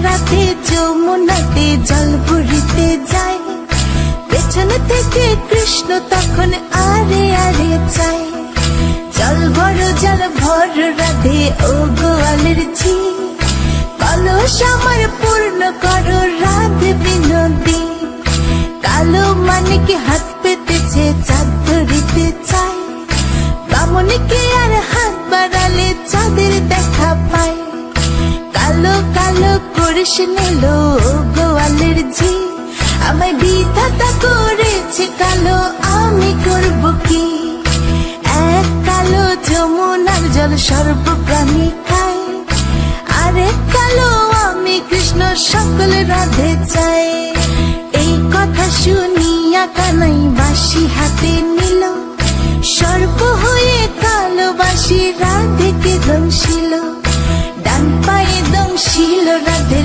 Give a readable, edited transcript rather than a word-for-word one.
রাতে যমুনাতে জল ভরিতে যায়, পেছনে থেকে কৃষ্ণ তখন আরে আরে চায়। জল ভর রাধে ও গোয়ালের ঝি, কলস আমার পূর্ণ করো রাধে বিনোদী। কালো মানিক হাত পেতেছে চাঁদ ধরিতে চায়, বামুনকে আর হাত বাড়ালে চাঁদের দেখা পায়। কালো কালো করিস নিল ও গোয়ালের ঝি, আমায় বিধাতা করেছে কালো, আমি করব কি? এক কালো যমুনার জল সর্বপ্রাণী খায়, আরেক কালো আমি কৃষ্ণ সকল রাধে চাই। এই কথা শুনিয়া কানাই বাঁশি হাতে নিল, সর্প হয়ে কালো বাঁশি রাধেকে দংশিল। ডান পায়ে দংশিল রাধের